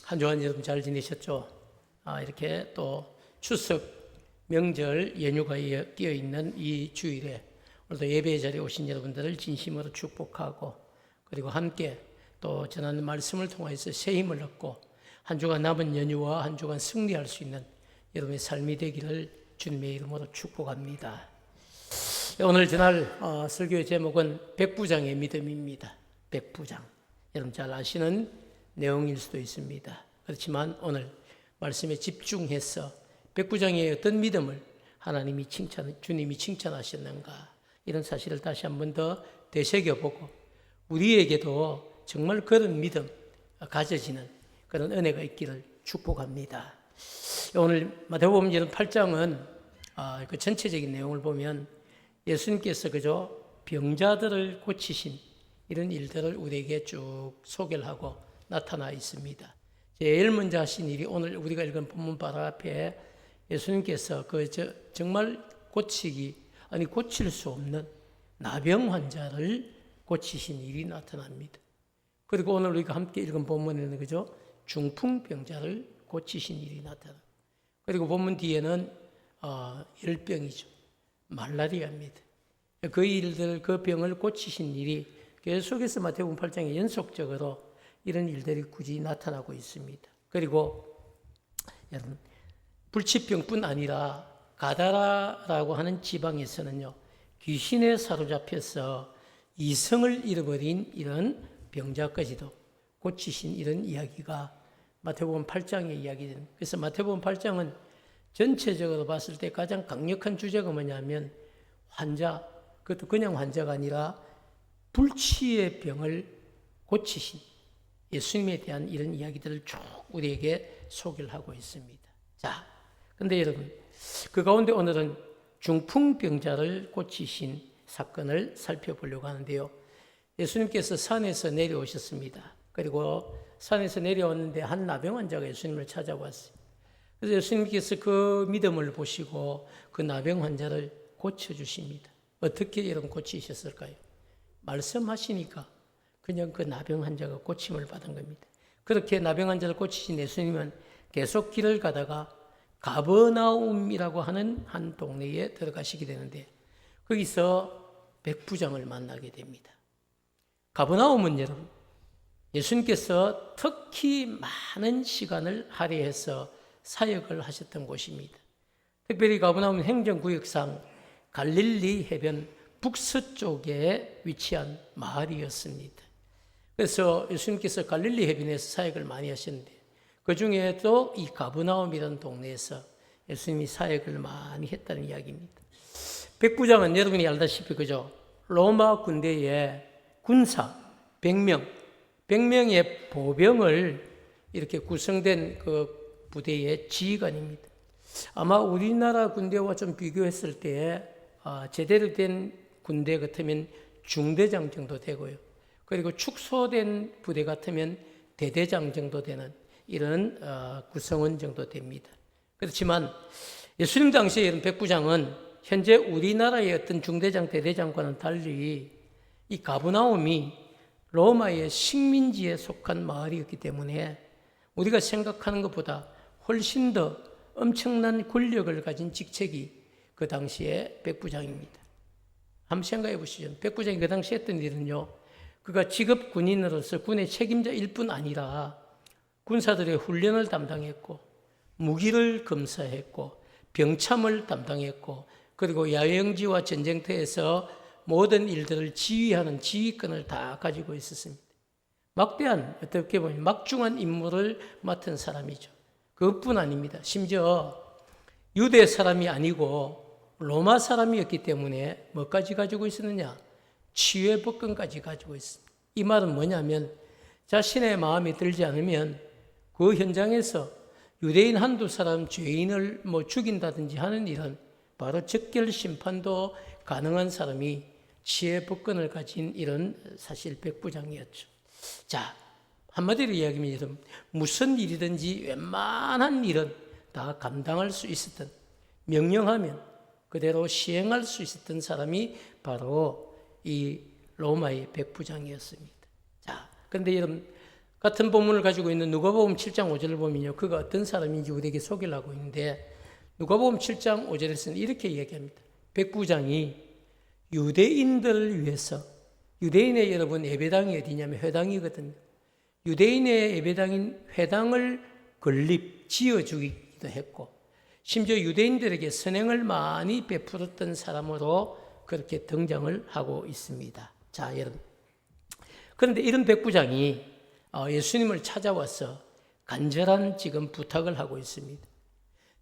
한 주간 여러분 잘 지내셨죠? 이렇게 또 추석 명절 연휴가 끼어 있는 이 주일에 오늘도 예배 자리에 오신 여러분들을 진심으로 축복하고, 그리고 함께 또 전하는 말씀을 통해서 새 힘을 얻고 한 주간 남은 연휴와 한 주간 승리할 수 있는 여러분의 삶이 되기를 주님의 이름으로 축복합니다. 오늘 전할 설교의 제목은 백부장의 믿음입니다. 백부장, 여러분 잘 아시는 내용일 수도 있습니다. 그렇지만 오늘 말씀에 집중해서 백부장의 어떤 믿음을 주님이 칭찬하셨는가, 이런 사실을 다시 한 번 더 되새겨보고 우리에게도 정말 그런 믿음 가져지는 그런 은혜가 있기를 축복합니다. 오늘 마태복음 8장은 그 전체적인 내용을 보면 예수님께서 그저 병자들을 고치신 이런 일들을 우리에게 쭉 소개를 하고 나타나 있습니다. 제일 먼저 하신 일이 오늘 우리가 읽은 본문 바로 앞에 예수님께서 정말 고칠 수 없는 나병 환자를 고치신 일이 나타납니다. 그리고 오늘 우리가 함께 읽은 본문에는 그저 중풍병자를 고치신 일이 나타납니다. 그리고 본문 뒤에는 열병이죠. 말라리아입니다. 그 병을 고치신 일이 계속해서 마태복음 8장에 연속적으로 이런 일들이 굳이 나타나고 있습니다. 그리고 여러분, 불치병뿐 아니라 가다라라고 하는 지방에서는요, 귀신에 사로잡혀서 이성을 잃어버린 이런 병자까지도 고치신 이런 이야기가 마태복음 8장의 이야기입니다. 그래서 마태복음 8장은 전체적으로 봤을 때 가장 강력한 주제가 뭐냐면 환자, 그것도 그냥 환자가 아니라 불치의 병을 고치신 예수님에 대한 이런 이야기들을 쭉 우리에게 소개를 하고 있습니다. 자, 근데 여러분, 그 가운데 오늘은 중풍병자를 고치신 사건을 살펴보려고 하는데요. 예수님께서 산에서 내려오셨습니다. 그리고 산에서 내려왔는데 한 나병 환자가 예수님을 찾아왔어요. 그래서 예수님께서 그 믿음을 보시고 그 나병 환자를 고쳐주십니다. 어떻게 여러분 고치셨을까요? 말씀하시니까 그냥 그 나병 환자가 고침을 받은 겁니다. 그렇게 나병 환자를 고치신 예수님은 계속 길을 가다가 가버나움이라고 하는 한 동네에 들어가시게 되는데 거기서 백부장을 만나게 됩니다. 가버나움은 여러분, 예수님께서 특히 많은 시간을 할애해서 사역을 하셨던 곳입니다. 특별히 가버나움은 행정구역상 갈릴리 해변 북서쪽에 위치한 마을이었습니다. 그래서 예수님께서 갈릴리 해변에서 사역을 많이 하셨는데 그 중에도 이 가버나움이라는 동네에서 예수님이 사역을 많이 했다는 이야기입니다. 백부장은 여러분이 알다시피 그죠? 로마 군대의 군사 100명의 보병을 이렇게 구성된 그 부대의 지휘관입니다. 아마 우리나라 군대와 좀 비교했을 때 제대로 된 군대 같으면 중대장 정도 되고요. 그리고 축소된 부대 같으면 대대장 정도 되는 이런 구성원 정도 됩니다. 그렇지만 예수님 당시에 이런 백부장은 현재 우리나라의 어떤 중대장, 대대장과는 달리 이 가버나움이 로마의 식민지에 속한 마을이었기 때문에 우리가 생각하는 것보다 훨씬 더 엄청난 권력을 가진 직책이 그 당시에 백부장입니다. 한번 생각해 보시죠. 백부장이 그 당시에 했던 일은요, 그가 직업 군인으로서 군의 책임자일 뿐 아니라 군사들의 훈련을 담당했고 무기를 검사했고 병참을 담당했고 그리고 야영지와 전쟁터에서 모든 일들을 지휘하는 지휘권을 다 가지고 있었습니다. 막대한, 어떻게 보면 막중한 임무를 맡은 사람이죠. 그것뿐 아닙니다. 심지어 유대 사람이 아니고 로마 사람이었기 때문에 뭐까지 가지고 있었느냐? 치외법권까지 가지고 있습니다. 이 말은 뭐냐면 자신의 마음에 들지 않으면 그 현장에서 유대인 한두 사람 죄인을 죽인다든지 하는 일은 바로 즉결 심판도 가능한 사람이 치외법권을 가진 이런 사실 백부장이었죠. 자, 한마디로 이야기하면 무슨 일이든지 웬만한 일은 다 감당할 수 있었던, 명령하면 그대로 시행할 수 있었던 사람이 바로 이 로마의 백부장이었습니다. 자, 그런데 여러분, 같은 본문을 가지고 있는 누가복음 7장 5절을 보면요, 그가 어떤 사람인지 우리에게 소개를 하고 있는데, 누가복음 7장 5절에서는 이렇게 이야기합니다. 백부장이 유대인들을 위해서, 유대인의 여러분 예배당이 어디냐면 회당이거든요. 유대인의 예배당인 회당을 건립 지어주기도 했고, 심지어 유대인들에게 선행을 많이 베풀었던 사람으로 그렇게 등장을 하고 있습니다. 자, 여러분, 그런데 이런 백부장이 예수님을 찾아와서 간절한 지금 부탁을 하고 있습니다.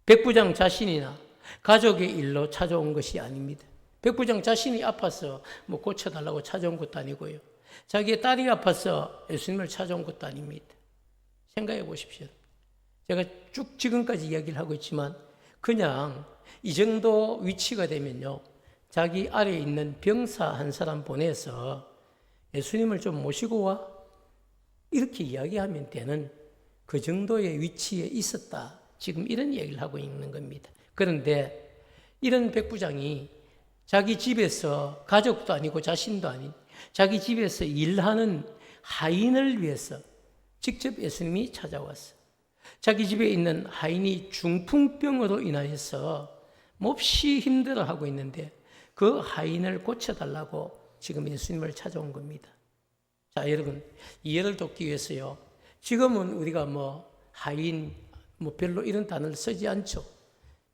백부장 자신이나 가족의 일로 찾아온 것이 아닙니다. 백부장 자신이 아파서 뭐 고쳐달라고 찾아온 것도 아니고요. 자기의 딸이 아파서 예수님을 찾아온 것도 아닙니다. 생각해 보십시오. 제가 쭉 지금까지 이야기를 하고 있지만 그냥 이 정도 위치가 되면요, 자기 아래에 있는 병사 한 사람 보내서 예수님을 좀 모시고 와, 이렇게 이야기하면 되는 그 정도의 위치에 있었다. 지금 이런 얘기를 하고 있는 겁니다. 그런데 이런 백부장이 자기 집에서 가족도 아니고 자신도 아닌 자기 집에서 일하는 하인을 위해서 직접 예수님이 찾아왔어요. 자기 집에 있는 하인이 중풍병으로 인하여서 몹시 힘들어하고 있는데 그 하인을 고쳐달라고 지금 예수님을 찾아온 겁니다. 자, 여러분, 이해를 돕기 위해서요, 지금은 우리가 하인, 별로 이런 단어를 쓰지 않죠.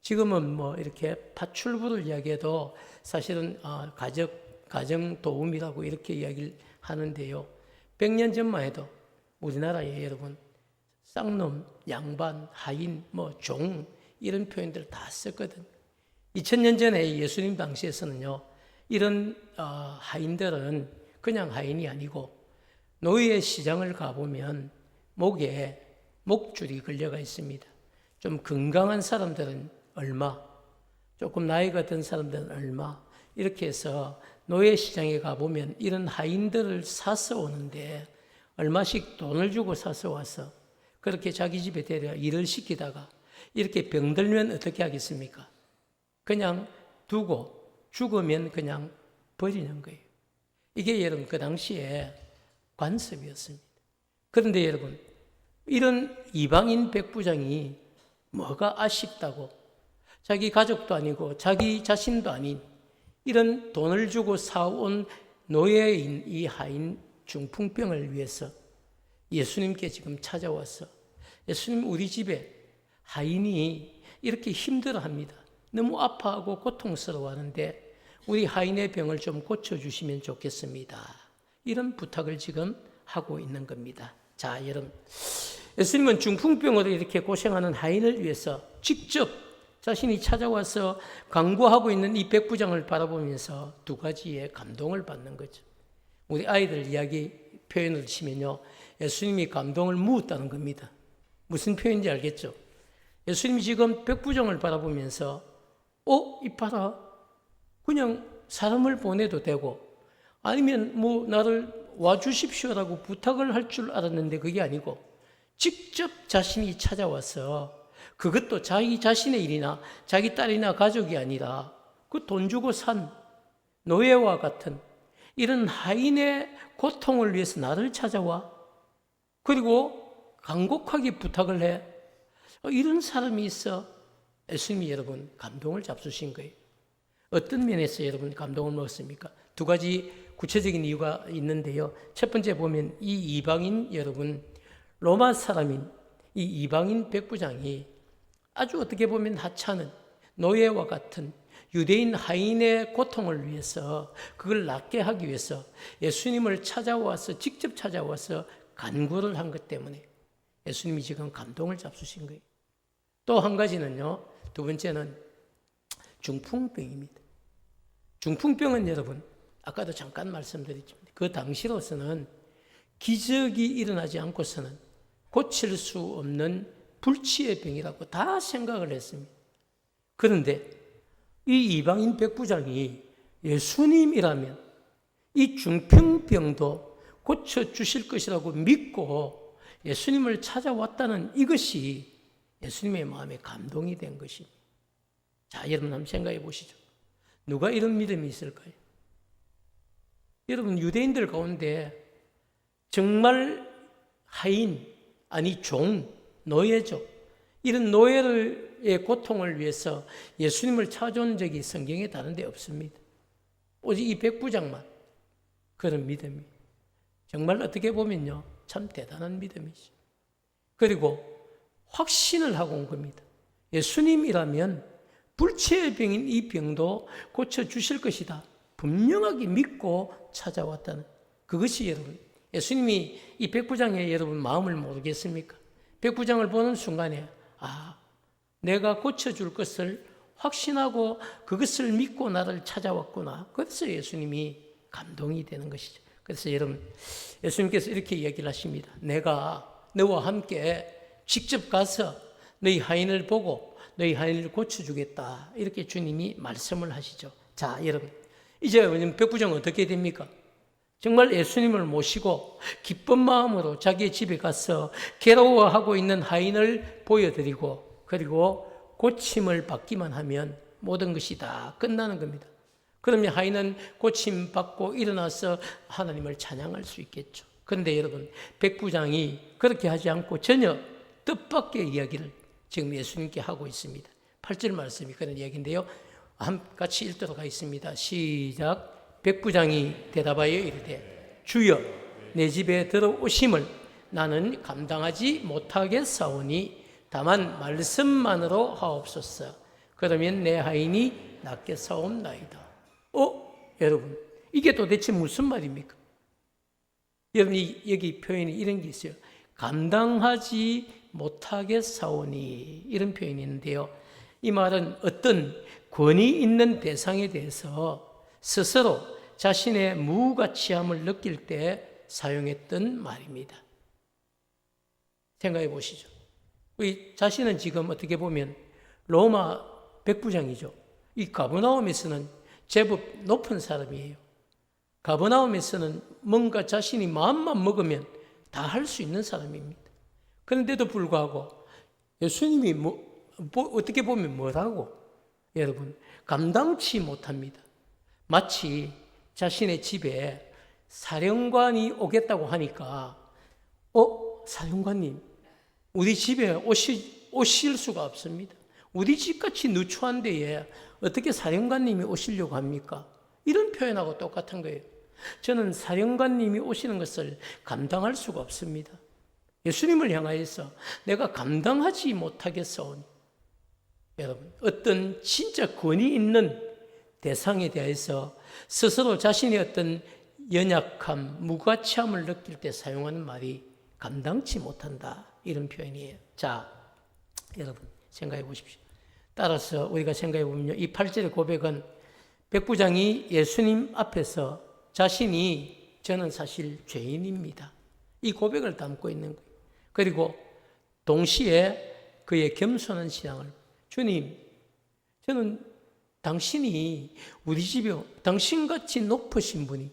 지금은 이렇게 파출부를 이야기해도 사실은 가정 도움이라고 이렇게 이야기를 하는데요. 100년 전만 해도 우리나라에 여러분 쌍놈, 양반, 하인, 종 이런 표현들 다 썼거든. 2000년 전에 예수님 당시에서는요, 이런 하인들은 그냥 하인이 아니고 노예 시장을 가보면 목에 목줄이 걸려가 있습니다. 좀 건강한 사람들은 얼마, 조금 나이가 든 사람들은 얼마, 이렇게 해서 노예 시장에 가보면 이런 하인들을 사서 오는데 얼마씩 돈을 주고 사서 와서 그렇게 자기 집에 데려 일을 시키다가 이렇게 병들면 어떻게 하겠습니까? 그냥 두고 죽으면 그냥 버리는 거예요. 이게 여러분 그 당시에 관습이었습니다. 그런데 여러분, 이런 이방인 백부장이 뭐가 아쉽다고 자기 가족도 아니고 자기 자신도 아닌 이런 돈을 주고 사온 노예인 이 하인 중풍병을 위해서 예수님께 지금 찾아와서, 예수님, 우리 집에 하인이 이렇게 힘들어합니다. 너무 아파하고 고통스러워하는데 우리 하인의 병을 좀 고쳐주시면 좋겠습니다. 이런 부탁을 지금 하고 있는 겁니다. 자, 여러분, 예수님은 중풍병으로 이렇게 고생하는 하인을 위해서 직접 자신이 찾아와서 간구하고 있는 이 백부장을 바라보면서 두 가지의 감동을 받는 거죠. 우리 아이들 이야기 표현을 치면요, 예수님이 감동을 묻었다는 겁니다. 무슨 표현인지 알겠죠? 예수님이 지금 백부장을 바라보면서 이봐라, 그냥 사람을 보내도 되고 아니면 나를 와주십시오라고 부탁을 할 줄 알았는데 그게 아니고 직접 자신이 찾아와서, 그것도 자기 자신의 일이나 자기 딸이나 가족이 아니라 그 돈 주고 산 노예와 같은 이런 하인의 고통을 위해서 나를 찾아와, 그리고 간곡하게 부탁을 해. 이런 사람이 있어. 예수님이 여러분 감동을 잡수신 거예요. 어떤 면에서 여러분 감동을 먹었습니까? 두 가지 구체적인 이유가 있는데요. 첫 번째 보면 이 이방인 여러분, 로마 사람인 이 이방인 백부장이 아주 어떻게 보면 하찮은 노예와 같은 유대인 하인의 고통을 위해서, 그걸 낫게 하기 위해서 예수님을 찾아와서, 직접 찾아와서 간구를 한 것 때문에 예수님이 지금 감동을 잡수신 거예요. 또 한 가지는요, 두 번째는 중풍병입니다. 중풍병은 여러분, 아까도 잠깐 말씀드렸지만 그 당시로서는 기적이 일어나지 않고서는 고칠 수 없는 불치의 병이라고 다 생각을 했습니다. 그런데 이 이방인 백부장이 예수님이라면 이 중풍병도 고쳐주실 것이라고 믿고 예수님을 찾아왔다는 이것이 예수님의 마음에 감동이 된 것입니다. 자, 여러분 한번 생각해 보시죠. 누가 이런 믿음이 있을까요? 여러분, 유대인들 가운데 정말 하인, 아니 종, 노예죠. 이런 노예의 고통을 위해서 예수님을 찾아온 적이 성경에 다른 데 없습니다. 오직 이 백부장만 그런 믿음이 정말 어떻게 보면요 참 대단한 믿음이죠. 그리고 확신을 하고 온 겁니다. 예수님이라면 불치의 병인 이 병도 고쳐주실 것이다. 분명하게 믿고 찾아왔다는 그것이 여러분 예수님이 이 백부장의 여러분 마음을 모르겠습니까? 백부장을 보는 순간에 내가 고쳐줄 것을 확신하고 그것을 믿고 나를 찾아왔구나. 그래서 예수님이 감동이 되는 것이죠. 그래서 여러분 예수님께서 이렇게 이야기를 하십니다. 내가 너와 함께 직접 가서 너희 하인을 보고 너희 하인을 고쳐주겠다. 이렇게 주님이 말씀을 하시죠. 자, 여러분 이제 백부장은 어떻게 됩니까? 정말 예수님을 모시고 기쁜 마음으로 자기의 집에 가서 괴로워하고 있는 하인을 보여드리고 그리고 고침을 받기만 하면 모든 것이 다 끝나는 겁니다. 그러면 하인은 고침 받고 일어나서 하나님을 찬양할 수 있겠죠. 그런데 여러분 백부장이 그렇게 하지 않고 전혀 뜻밖의 이야기를 지금 예수님께 하고 있습니다. 8절 말씀이 그런 이야기인데요. 같이 읽도록 하겠습니다. 시작. 백부장이 대답하여 이르되 주여 내 집에 들어오심을 나는 감당하지 못하겠사오니 다만 말씀만으로 하옵소서. 그러면 내 하인이 낫게 사옵나이다. 여러분 이게 도대체 무슨 말입니까? 여러분 여기 표현이 이런 게 있어요. 감당하지 못하겠사오니 이런 표현이 있는데요. 이 말은 어떤 권위 있는 대상에 대해서 스스로 자신의 무가치함을 느낄 때 사용했던 말입니다. 생각해 보시죠. 우리 자신은 지금 어떻게 보면 로마 백부장이죠. 이 가버나움에서는 제법 높은 사람이에요. 가버나움에서는 뭔가 자신이 마음만 먹으면 다 할 수 있는 사람입니다. 그런데도 불구하고 예수님이 어떻게 보면 뭐라고? 여러분 감당치 못합니다. 마치 자신의 집에 사령관이 오겠다고 하니까 사령관님 우리 집에 오실 수가 없습니다. 우리 집같이 누추한 데에 어떻게 사령관님이 오시려고 합니까? 이런 표현하고 똑같은 거예요. 저는 사령관님이 오시는 것을 감당할 수가 없습니다. 예수님을 향하여서 내가 감당하지 못하겠사오니 여러분 어떤 진짜 권위 있는 대상에 대해서 스스로 자신의 어떤 연약함, 무가치함을 느낄 때 사용하는 말이 감당치 못한다 이런 표현이에요. 자, 여러분 생각해 보십시오. 따라서 우리가 생각해 보면요, 이 8절의 고백은 백부장이 예수님 앞에서 자신이 저는 사실 죄인입니다. 이 고백을 담고 있는 거예요. 그리고 동시에 그의 겸손한 신앙을 주님, 저는 당신이 우리 집에 당신같이 높으신 분이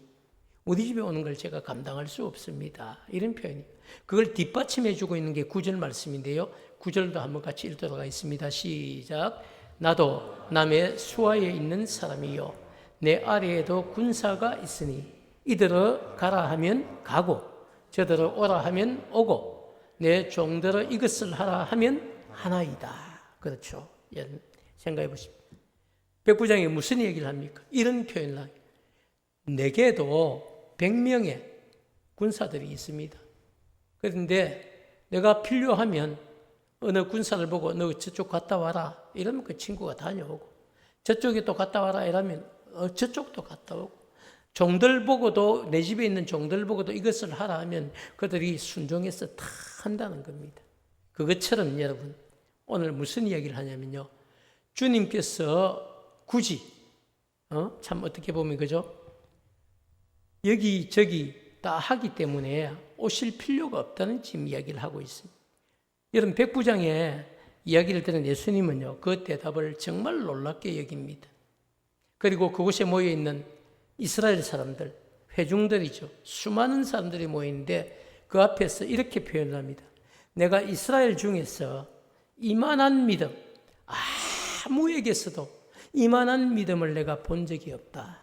우리 집에 오는 걸 제가 감당할 수 없습니다. 이런 표현이 그걸 뒷받침해 주고 있는 게 9절 말씀인데요. 9절도 한번 같이 읽도록 하겠습니다. 시작. 나도 남의 수하에 있는 사람이요 내 아래에도 군사가 있으니 이들어 가라 하면 가고 저들어 오라 하면 오고 내 종들어 이것을 하라 하면 하나이다. 그렇죠. 생각해 보십시오. 백부장이 무슨 얘기를 합니까? 이런 표현을 합니다. 내게도 100명의 군사들이 있습니다. 그런데 내가 필요하면 어느 군사를 보고 너 저쪽 갔다 와라 이러면 그 친구가 다녀오고 저쪽에 또 갔다 와라 이러면 저쪽도 갔다 오고 종들 보고도 내 집에 있는 종들 보고도 이것을 하라 하면 그들이 순종해서 다 한다는 겁니다. 그것처럼 여러분 오늘 무슨 이야기를 하냐면요. 주님께서 굳이 참 어떻게 보면 그죠? 여기저기 다 하기 때문에 오실 필요가 없다는 지금 이야기를 하고 있습니다. 여러분 백부장의 이야기를 들은 예수님은요. 그 대답을 정말 놀랍게 여깁니다. 그리고 그곳에 모여있는 이스라엘 사람들, 회중들이죠. 수많은 사람들이 모이는데 그 앞에서 이렇게 표현을 합니다. 내가 이스라엘 중에서 이만한 믿음, 아무에게서도 이만한 믿음을 내가 본 적이 없다.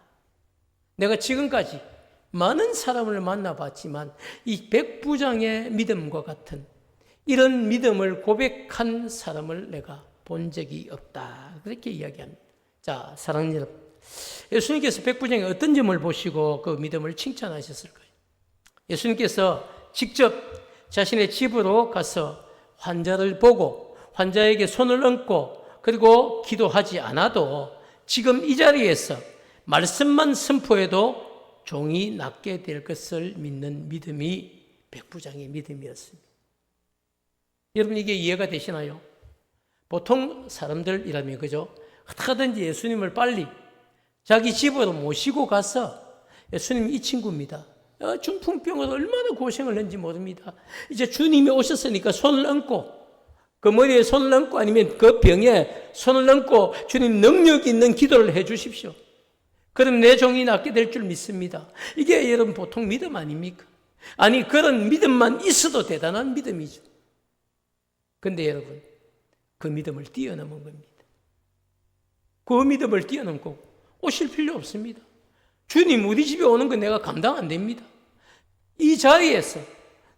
내가 지금까지 많은 사람을 만나봤지만 이 백부장의 믿음과 같은 이런 믿음을 고백한 사람을 내가 본 적이 없다. 그렇게 이야기합니다. 자, 사랑하는 여러분, 예수님께서 백부장의 어떤 점을 보시고 그 믿음을 칭찬하셨을까요? 예수님께서 직접 자신의 집으로 가서 환자를 보고 환자에게 손을 얹고 그리고 기도하지 않아도 지금 이 자리에서 말씀만 선포해도 종이 낫게 될 것을 믿는 믿음이 백부장의 믿음이었습니다. 여러분, 이게 이해가 되시나요? 보통 사람들이라면 그죠? 어떻게든지 예수님을 빨리 자기 집으로 모시고 가서 예수님 이 친구입니다. 중풍병으로 얼마나 고생을 했는지 모릅니다. 이제 주님이 오셨으니까 손을 얹고 그 머리에 손을 얹고 아니면 그 병에 손을 얹고 주님 능력 있는 기도를 해 주십시오. 그럼 내 종이 낫게 될 줄 믿습니다. 이게 여러분 보통 믿음 아닙니까? 아니, 그런 믿음만 있어도 대단한 믿음이죠. 근데 여러분, 그 믿음을 뛰어넘은 겁니다. 그 믿음을 뛰어넘고 오실 필요 없습니다. 주님 우리 집에 오는 건 내가 감당 안 됩니다. 이 자리에서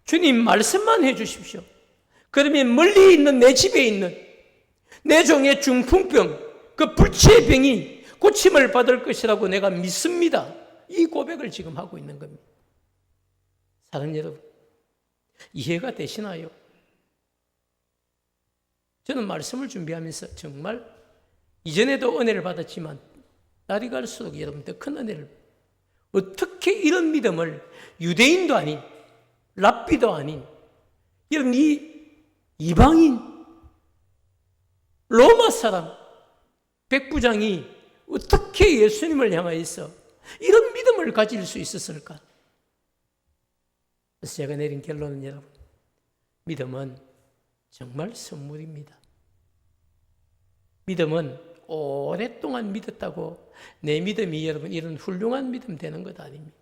주님 말씀만 해 주십시오. 그러면 멀리 있는 내 집에 있는 내 종의 중풍병, 그 불치의 병이 고침을 받을 것이라고 내가 믿습니다. 이 고백을 지금 하고 있는 겁니다. 사랑하는 여러분, 이해가 되시나요? 저는 말씀을 준비하면서 정말 이전에도 은혜를 받았지만 날이 갈수록 여러분 더 큰 은혜를, 어떻게 이런 믿음을 유대인도 아닌 랍비도 아닌 여러분 이 이방인 로마 사람 백부장이 어떻게 예수님을 향하여서 이런 믿음을 가질 수 있었을까? 그래서 제가 내린 결론은 여러분, 믿음은 정말 선물입니다. 믿음은 오랫동안 믿었다고 내 믿음이 여러분 이런 훌륭한 믿음 되는 것 아닙니다.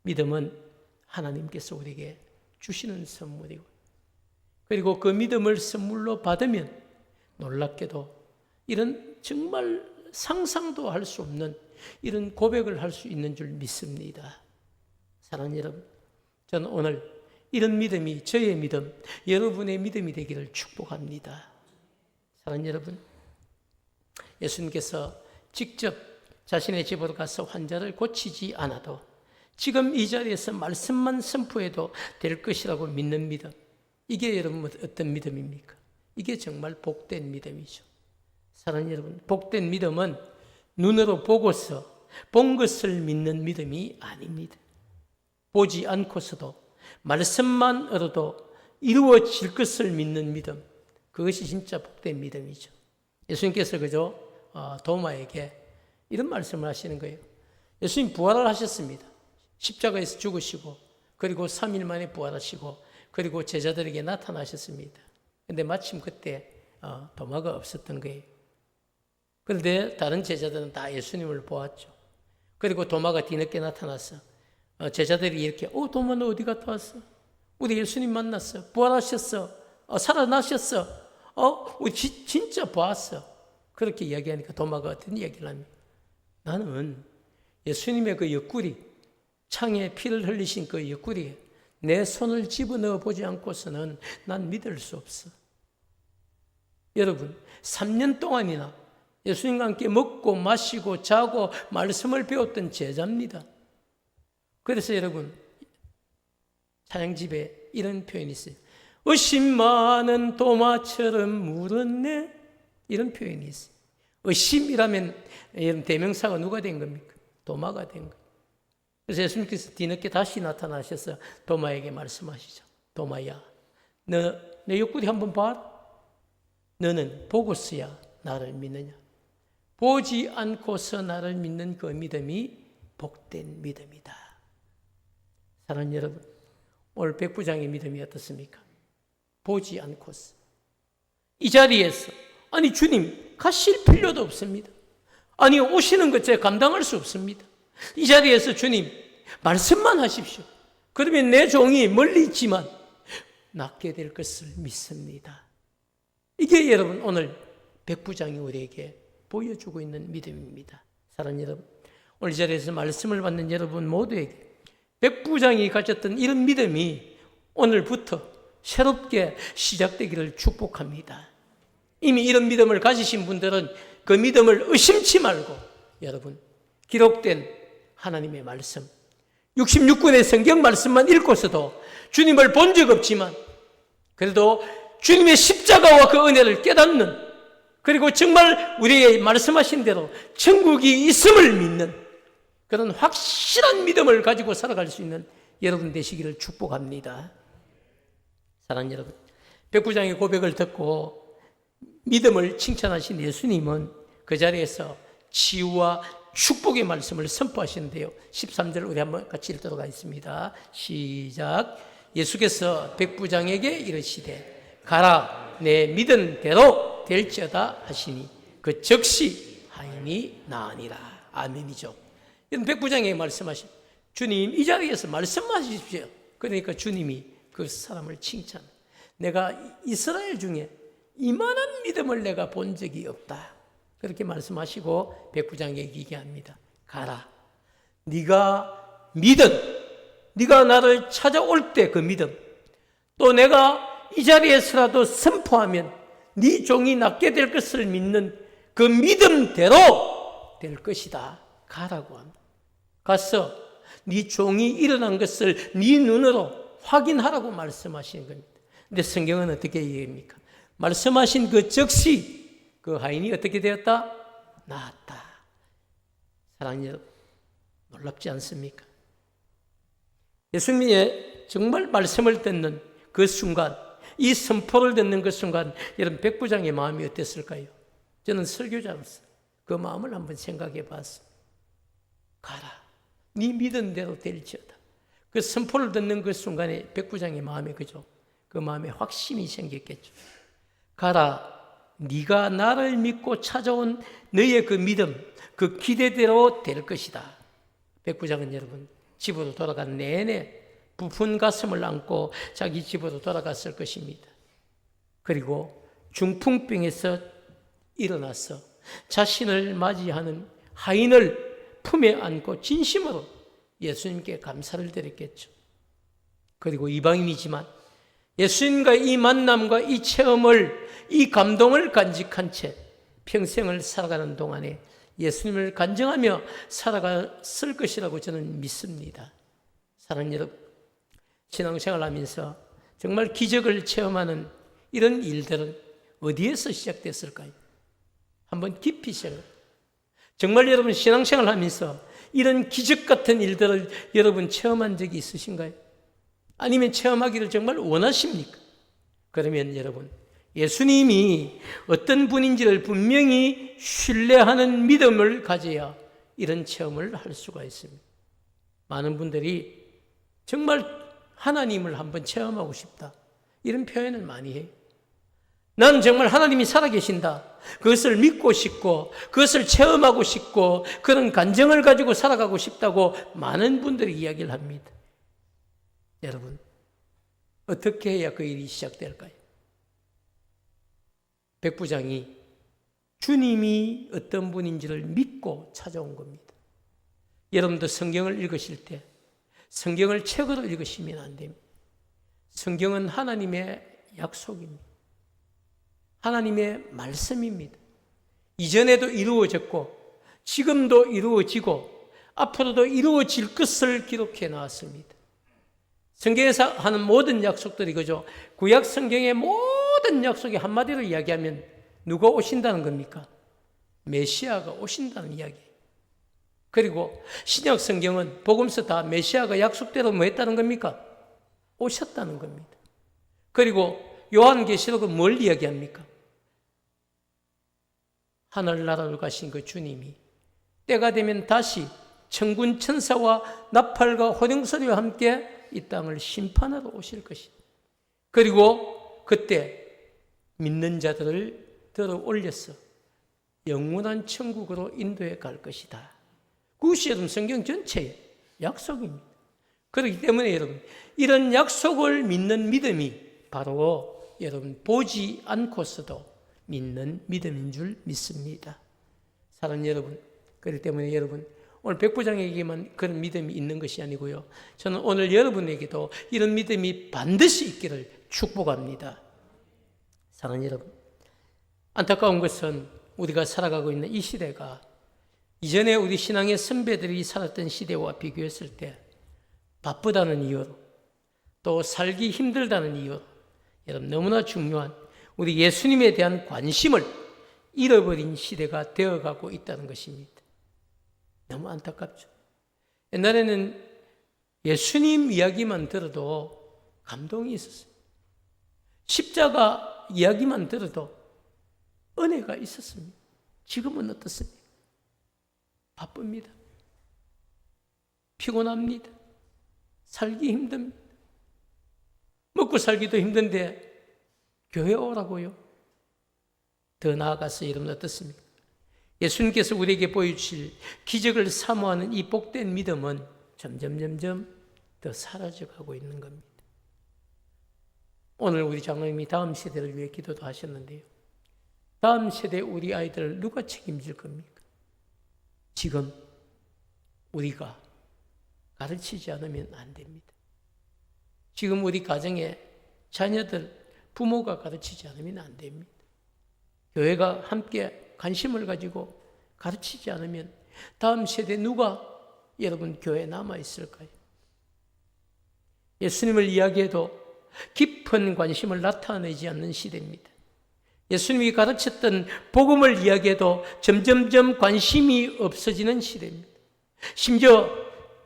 믿음은 하나님께서 우리에게 주시는 선물이고, 그리고 그 믿음을 선물로 받으면 놀랍게도 이런 정말 상상도 할 수 없는 이런 고백을 할 수 있는 줄 믿습니다. 사랑하는 여러분, 저는 오늘 이런 믿음이 저의 믿음, 여러분의 믿음이 되기를 축복합니다. 사랑하는 여러분, 예수님께서 직접 자신의 집으로 가서 환자를 고치지 않아도 지금 이 자리에서 말씀만 선포해도 될 것이라고 믿는 믿음, 이게 여러분 어떤 믿음입니까? 이게 정말 복된 믿음이죠. 사랑하는 여러분, 복된 믿음은 눈으로 보고서 본 것을 믿는 믿음이 아닙니다. 보지 않고서도 말씀만으로도 이루어질 것을 믿는 믿음, 그것이 진짜 복된 믿음이죠. 예수님께서 그저 도마에게 이런 말씀을 하시는 거예요. 예수님 부활을 하셨습니다. 십자가에서 죽으시고 그리고 3일 만에 부활하시고 그리고 제자들에게 나타나셨습니다. 그런데 마침 그때 도마가 없었던 거예요. 그런데 다른 제자들은 다 예수님을 보았죠. 그리고 도마가 뒤늦게 나타나서 제자들이 이렇게 도마 너 어디 갔다 왔어? 우리 예수님 만났어. 부활하셨어. 살아나셨어. 우리 진짜 보았어. 그렇게 이야기하니까 도마가 어떤 이야기를 합니까? 나는 예수님의 그 옆구리, 창에 피를 흘리신 그 옆구리에 내 손을 집어넣어 보지 않고서는 난 믿을 수 없어. 여러분, 3년 동안이나 예수님과 함께 먹고 마시고 자고 말씀을 배웠던 제자입니다. 그래서 여러분, 찬양집에 이런 표현이 있어요. 의심 많은 도마처럼 물었네. 이런 표현이 있어요. 의심이라면 여러분 대명사가 누가 된 겁니까? 도마가 된 거예요. 그래서 예수님께서 뒤늦게 다시 나타나셔서 도마에게 말씀하시죠. 도마야, 너 내 옆구리 한번 봐라. 너는 보고서야 나를 믿느냐? 보지 않고서 나를 믿는 그 믿음이 복된 믿음이다. 사랑하는 여러분, 오늘 백부장의 믿음이 어떻습니까? 보지 않고서 이 자리에서 아니 주님 가실 필요도 없습니다. 아니 오시는 것 제가 감당할 수 없습니다. 이 자리에서 주님 말씀만 하십시오. 그러면 내 종이 멀리 있지만 낫게 될 것을 믿습니다. 이게 여러분 오늘 백부장이 우리에게 보여주고 있는 믿음입니다. 사랑하는 여러분, 오늘 이 자리에서 말씀을 받는 여러분 모두에게 백부장이 가졌던 이런 믿음이 오늘부터 새롭게 시작되기를 축복합니다. 이미 이런 믿음을 가지신 분들은 그 믿음을 의심치 말고 여러분 기록된 하나님의 말씀 66권의 성경 말씀만 읽고서도 주님을 본 적 없지만 그래도 주님의 십자가와 그 은혜를 깨닫는, 그리고 정말 우리에게 말씀하신 대로 천국이 있음을 믿는 그런 확실한 믿음을 가지고 살아갈 수 있는 여러분 되시기를 축복합니다. 사랑하는 여러분, 백부장의 고백을 듣고 믿음을 칭찬하신 예수님은 그 자리에서 치유와 축복의 말씀을 선포하시는데요. 13절 우리 한번 같이 읽도록 하겠습니다. 시작. 예수께서 백부장에게 이르시되 가라, 내 믿은 대로 될지어다 하시니 그 즉시 하인이 나으니라. 아멘이죠. 이런 백부장에게 말씀하신 주님, 이 자리에서 말씀하십시오. 그러니까 주님이 그 사람을 칭찬. 내가 이스라엘 중에 이만한 믿음을 내가 본 적이 없다. 그렇게 말씀하시고 백부장에게 얘기합니다. 가라. 네가 믿은, 네가 나를 찾아올 때 그 믿음, 또 내가 이 자리에서라도 선포하면 네 종이 낫게 될 것을 믿는 그 믿음대로 될 것이다. 가라고 합니다. 가서 네 종이 일어난 것을 네 눈으로 확인하라고 말씀하시는 겁니다. 근데 성경은 어떻게 얘기합니까? 말씀하신 그 즉시 그 하인이 어떻게 되었다? 나았다. 사랑하는 여러분, 놀랍지 않습니까? 예수님의 정말 말씀을 듣는 그 순간, 이 선포를 듣는 그 순간 여러분 백부장의 마음이 어땠을까요? 저는 설교자로서 그 마음을 한번 생각해 봤습니다. 가라, 네 믿은 대로 될지어다. 그 선포를 듣는 그 순간에 백부장의 마음에 그죠? 그 마음에 확신이 생겼겠죠. 가라, 네가 나를 믿고 찾아온 너의 그 믿음, 그 기대대로 될 것이다. 백부장은 여러분 집으로 돌아간 내내 부푼 가슴을 안고 자기 집으로 돌아갔을 것입니다. 그리고 중풍병에서 일어나서 자신을 맞이하는 하인을 품에 안고 진심으로 예수님께 감사를 드렸겠죠. 그리고 이방인이지만 예수님과 이 만남과 이 체험을, 이 감동을 간직한 채 평생을 살아가는 동안에 예수님을 간증하며 살아갔을 것이라고 저는 믿습니다. 사랑하는 여러분, 신앙생활 하면서 정말 기적을 체험하는 이런 일들은 어디에서 시작됐을까요? 한번 깊이 생각해요. 정말 여러분 신앙생활 하면서 이런 기적 같은 일들을 여러분 체험한 적이 있으신가요? 아니면 체험하기를 정말 원하십니까? 그러면 여러분, 예수님이 어떤 분인지를 분명히 신뢰하는 믿음을 가져야 이런 체험을 할 수가 있습니다. 많은 분들이 정말 하나님을 한번 체험하고 싶다, 이런 표현을 많이 해요. 나는 정말 하나님이 살아계신다, 그것을 믿고 싶고 그것을 체험하고 싶고 그런 간증을 가지고 살아가고 싶다고 많은 분들이 이야기를 합니다. 여러분, 어떻게 해야 그 일이 시작될까요? 백부장이 주님이 어떤 분인지를 믿고 찾아온 겁니다. 여러분도 성경을 읽으실 때 성경을 책으로 읽으시면 안 됩니다. 성경은 하나님의 약속입니다. 하나님의 말씀입니다. 이전에도 이루어졌고 지금도 이루어지고 앞으로도 이루어질 것을 기록해 나왔습니다. 성경에서 하는 모든 약속들이 그죠? 구약 성경의 모든 약속이 한마디로 이야기하면 누가 오신다는 겁니까? 메시아가 오신다는 이야기. 그리고 신약 성경은 복음서 다 메시아가 약속대로 뭐 했다는 겁니까? 오셨다는 겁니다. 그리고 요한계시록은 뭘 이야기합니까? 하늘나라로 가신 그 주님이 때가 되면 다시 천군 천사와 나팔과 호령소리와 함께 이 땅을 심판하러 오실 것이다. 그리고 그때 믿는 자들을 들어 올려서 영원한 천국으로 인도해 갈 것이다. 그것이 여러분 성경 전체의 약속입니다. 그렇기 때문에 여러분, 이런 약속을 믿는 믿음이 바로 여러분 보지 않고서도 믿는 믿음인 줄 믿습니다. 사랑하는 여러분, 그렇기 때문에 여러분 오늘 백부장에게만 그런 믿음이 있는 것이 아니고요. 저는 오늘 여러분에게도 이런 믿음이 반드시 있기를 축복합니다. 사랑하는 여러분, 안타까운 것은 우리가 살아가고 있는 이 시대가 이전에 우리 신앙의 선배들이 살았던 시대와 비교했을 때 바쁘다는 이유로 또 살기 힘들다는 이유로 여러분 너무나 중요한 우리 예수님에 대한 관심을 잃어버린 시대가 되어가고 있다는 것입니다. 너무 안타깝죠. 옛날에는 예수님 이야기만 들어도 감동이 있었어요. 십자가 이야기만 들어도 은혜가 있었습니다. 지금은 어떻습니까? 바쁩니다. 피곤합니다. 살기 힘듭니다. 먹고 살기도 힘든데 교회 오라고요? 더 나아가서 여러분 어떻습니까? 예수님께서 우리에게 보여주실 기적을 사모하는 이 복된 믿음은 점점 더 사라져가고 있는 겁니다. 오늘 우리 장로님이 다음 세대를 위해 기도도 하셨는데요. 다음 세대 우리 아이들을 누가 책임질 겁니까? 지금 우리가 가르치지 않으면 안 됩니다. 지금 우리 가정의 자녀들, 부모가 가르치지 않으면 안 됩니다. 교회가 함께 관심을 가지고 가르치지 않으면 다음 세대 누가 여러분 교회에 남아있을까요? 예수님을 이야기해도 깊은 관심을 나타내지 않는 시대입니다. 예수님이 가르쳤던 복음을 이야기해도 점점점 관심이 없어지는 시대입니다. 심지어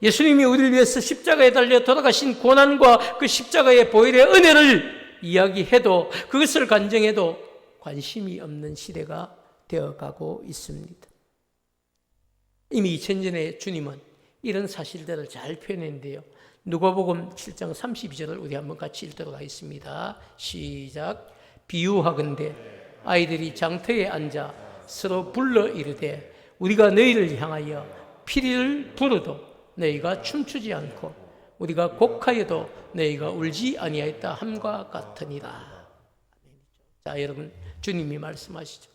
예수님이 우리를 위해서 십자가에 달려 돌아가신 고난과 그 십자가의 보혈의 은혜를 이야기해도 그것을 간증해도 관심이 없는 시대가 되어가고 있습니다. 이미 2000년에 주님은 이런 사실들을 잘 표현했는데요. 누가복음 7장 32절을 우리 한번 같이 읽도록 하겠습니다. 시작. 비유하건대 아이들이 장터에 앉아 서로 불러 이르되 우리가 너희를 향하여 피리를 부르도 너희가 춤추지 않고 우리가 곡하여도 너희가 울지 아니하였다 함과 같으니라. 자, 여러분 주님이 말씀하시죠.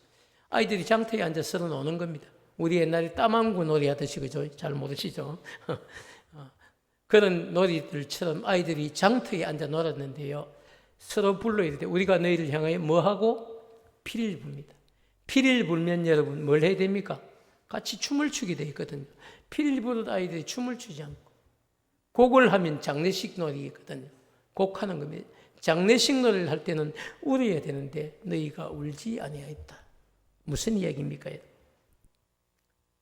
아이들이 장터에 앉아 서로 노는 겁니다. 우리 옛날에 따망구 놀이 하듯이, 그죠? 잘 모르시죠? 그런 놀이들처럼 아이들이 장터에 앉아 놀았는데요. 서로 불러 이르되 우리가 너희를 향하여 뭐하고? 피리를 붑니다. 피리를 불면 여러분 뭘 해야 됩니까? 같이 춤을 추게 되어 있거든요. 피리를 부르던 아이들이 춤을 추지 않고 곡을 하면 장례식 놀이거든요. 곡하는 겁니다. 장례식 놀이를 할 때는 울어야 되는데 너희가 울지 아니하였다. 무슨 이야기입니까?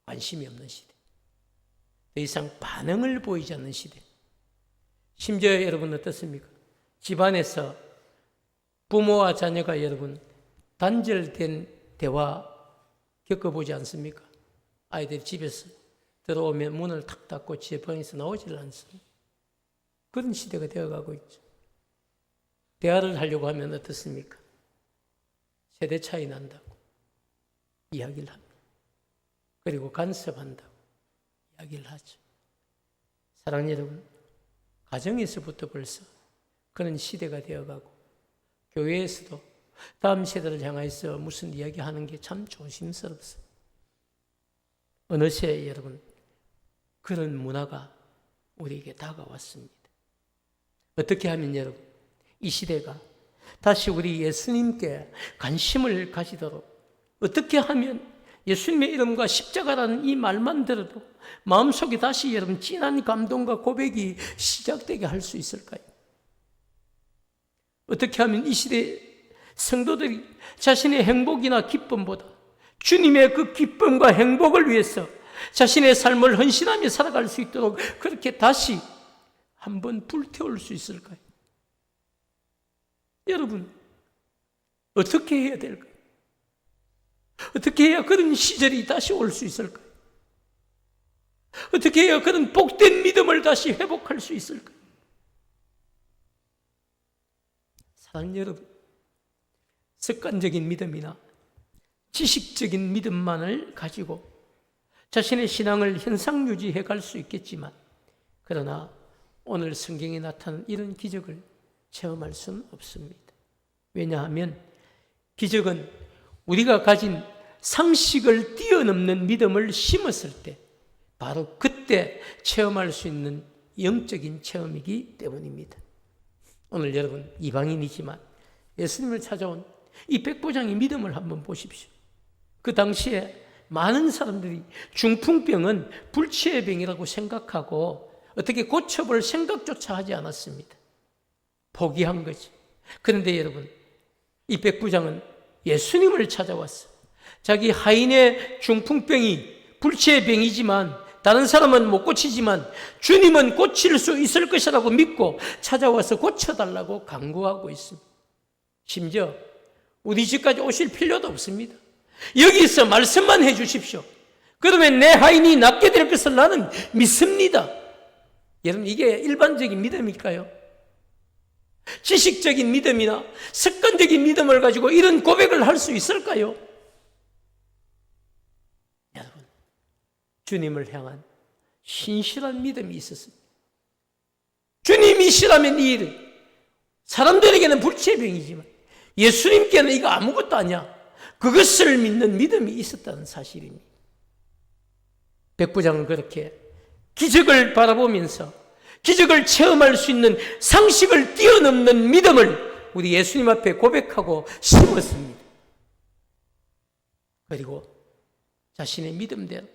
관심이 없는 시대. 더 이상 반응을 보이지 않는 시대. 심지어 여러분 어떻습니까? 집안에서 부모와 자녀가 여러분 단절된 대화 겪어보지 않습니까? 아이들이 집에서 들어오면 문을 탁 닫고 제 방에서 나오질 않습니다. 그런 시대가 되어가고 있죠. 대화를 하려고 하면 어떻습니까? 세대 차이 난다고 이야기를 합니다. 그리고 간섭한다고 이야기를 하죠. 사랑하는 여러분, 가정에서부터 벌써 그런 시대가 되어가고 교회에서도 다음 세대를 향해서 무슨 이야기하는 게 참 조심스럽습니다. 어느새 여러분 그런 문화가 우리에게 다가왔습니다. 어떻게 하면 여러분 이 시대가 다시 우리 예수님께 관심을 가지도록 어떻게 하면 예수님의 이름과 십자가라는 이 말만 들어도 마음속에 다시 여러분 진한 감동과 고백이 시작되게 할 수 있을까요? 어떻게 하면 이 시대 성도들이 자신의 행복이나 기쁨보다 주님의 그 기쁨과 행복을 위해서 자신의 삶을 헌신하며 살아갈 수 있도록 그렇게 다시 한번 불태울 수 있을까요? 여러분 어떻게 해야 될까요? 어떻게 해야 그런 시절이 다시 올 수 있을까요? 어떻게 해야 그런 복된 믿음을 다시 회복할 수 있을까요? 사랑하는 여러분, 습관적인 믿음이나 지식적인 믿음만을 가지고 자신의 신앙을 현상 유지해 갈 수 있겠지만 그러나 오늘 성경에 나타난 이런 기적을 체험할 수는 없습니다. 왜냐하면 기적은 우리가 가진 상식을 뛰어넘는 믿음을 심었을 때 바로 그때 체험할 수 있는 영적인 체험이기 때문입니다. 오늘 여러분 이방인이지만 예수님을 찾아온 이 백부장의 믿음을 한번 보십시오. 그 당시에 많은 사람들이 중풍병은 불치의 병이라고 생각하고 어떻게 고쳐볼 생각조차 하지 않았습니다. 포기한 거지. 그런데 여러분, 이 백부장은 예수님을 찾아왔어. 자기 하인의 중풍병이 불치의 병이지만 다른 사람은 못 고치지만 주님은 고칠 수 있을 것이라고 믿고 찾아와서 고쳐달라고 간구하고 있습니다. 심지어 우리 집까지 오실 필요도 없습니다. 여기서 말씀만 해 주십시오. 그러면 내 하인이 낫게 될 것을 나는 믿습니다. 여러분, 이게 일반적인 믿음일까요? 지식적인 믿음이나 습관적인 믿음을 가지고 이런 고백을 할 수 있을까요? 여러분, 주님을 향한 신실한 믿음이 있었습니다. 주님이시라면 이 일은 사람들에게는 불치의 병이지만 예수님께는 이거 아무것도 아니야. 그것을 믿는 믿음이 있었다는 사실입니다. 백부장은 그렇게 기적을 바라보면서 기적을 체험할 수 있는 상식을 뛰어넘는 믿음을 우리 예수님 앞에 고백하고 심었습니다. 그리고 자신의 믿음대로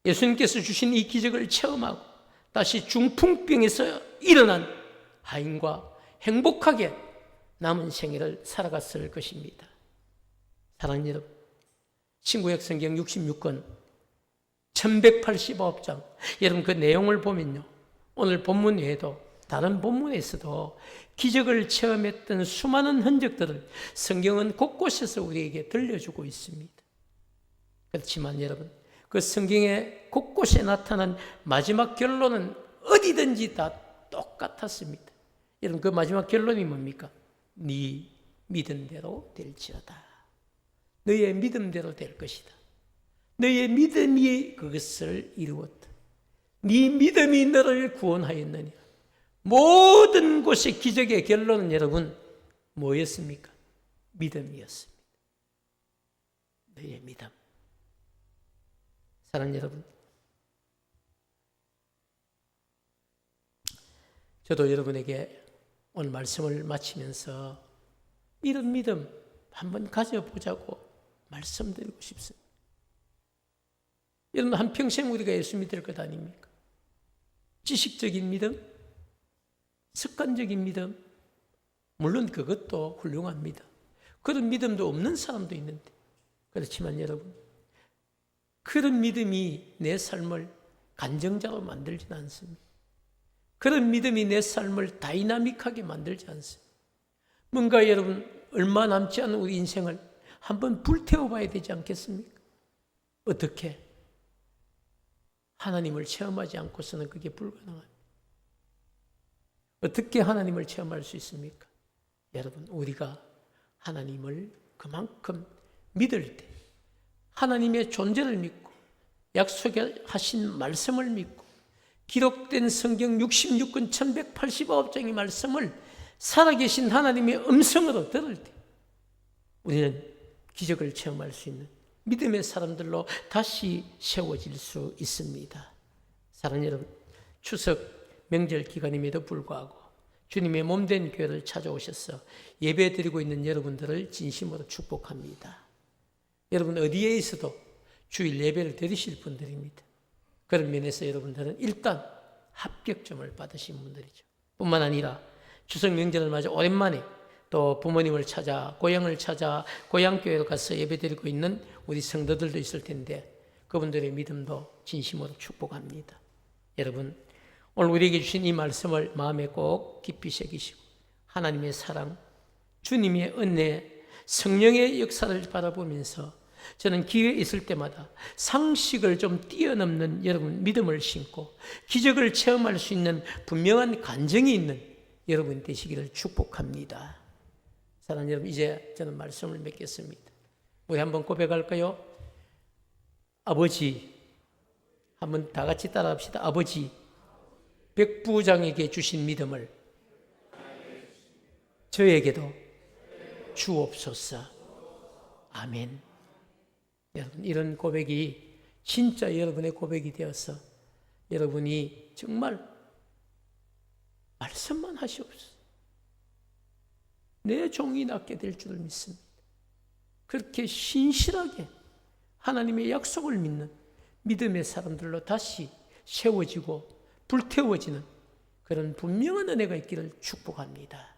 예수님께서 주신 이 기적을 체험하고 다시 중풍병에서 일어난 하인과 행복하게 남은 생애를 살아갔을 것입니다. 사랑하는 여러분, 신구약 성경 66권 1189장, 여러분 그 내용을 보면요, 오늘 본문 외에도 다른 본문에서도 기적을 체험했던 수많은 흔적들을 성경은 곳곳에서 우리에게 들려주고 있습니다. 그렇지만 여러분, 그 성경의 곳곳에 나타난 마지막 결론은 어디든지 다 똑같았습니다. 여러분, 그 마지막 결론이 뭡니까? 네 믿음대로 될지어다. 너의 믿음대로 될 것이다. 너의 믿음이 그것을 이루었다. 네 믿음이 너를 구원하였느니라. 모든 곳의 기적의 결론은 여러분 뭐였습니까? 믿음이었습니다. 너의 믿음. 사랑하는 여러분, 저도 여러분에게 오늘 말씀을 마치면서 이런 믿음 한번 가져보자고 말씀드리고 싶습니다. 여러분, 한평생 우리가 예수 믿을 것 아닙니까? 지식적인 믿음, 습관적인 믿음, 물론 그것도 훌륭합니다. 그런 믿음도 없는 사람도 있는데, 그렇지만 여러분, 그런 믿음이 내 삶을 간정자로 만들지는 않습니다. 그런 믿음이 내 삶을 다이나믹하게 만들지 않습니다. 뭔가 여러분, 얼마 남지 않은 우리 인생을 한번 불태워봐야 되지 않겠습니까? 어떻게? 하나님을 체험하지 않고서는 그게 불가능합니다. 어떻게 하나님을 체험할 수 있습니까? 여러분, 우리가 하나님을 그만큼 믿을 때, 하나님의 존재를 믿고 약속하신 말씀을 믿고 기록된 성경 66권 1189장의 말씀을 살아계신 하나님의 음성으로 들을 때 우리는 기적을 체험할 수 있는 믿음의 사람들로 다시 세워질 수 있습니다. 사랑하는 여러분, 추석 명절 기간임에도 불구하고 주님의 몸된 교회를 찾아오셔서 예배드리고 있는 여러분들을 진심으로 축복합니다. 여러분 어디에 있어도 주일 예배를 드리실 분들입니다. 그런 면에서 여러분들은 일단 합격점을 받으신 분들이죠. 뿐만 아니라 추석 명절을 맞아 오랜만에 또 부모님을 찾아 고향을 찾아 고향교회로 가서 예배드리고 있는 우리 성도들도 있을 텐데 그분들의 믿음도 진심으로 축복합니다. 여러분, 오늘 우리에게 주신 이 말씀을 마음에 꼭 깊이 새기시고 하나님의 사랑, 주님의 은혜, 성령의 역사를 바라보면서 저는 기회 있을 때마다 상식을 좀 뛰어넘는 여러분 믿음을 심고 기적을 체험할 수 있는 분명한 간증이 있는 여러분 되시기를 축복합니다. 사랑하는 여러분, 이제 저는 말씀을 맺겠습니다. 우리 한번 고백할까요? 아버지, 한번 다 같이 따라합시다. 아버지, 백부장에게 주신 믿음을 저에게도 주옵소서. 아멘. 여러분, 이런 고백이 진짜 여러분의 고백이 되어서 여러분이 정말 말씀만 하시옵소서. 내 종이 낫게 될 줄을 믿습니다. 그렇게 신실하게 하나님의 약속을 믿는 믿음의 사람들로 다시 세워지고 불태워지는 그런 분명한 은혜가 있기를 축복합니다.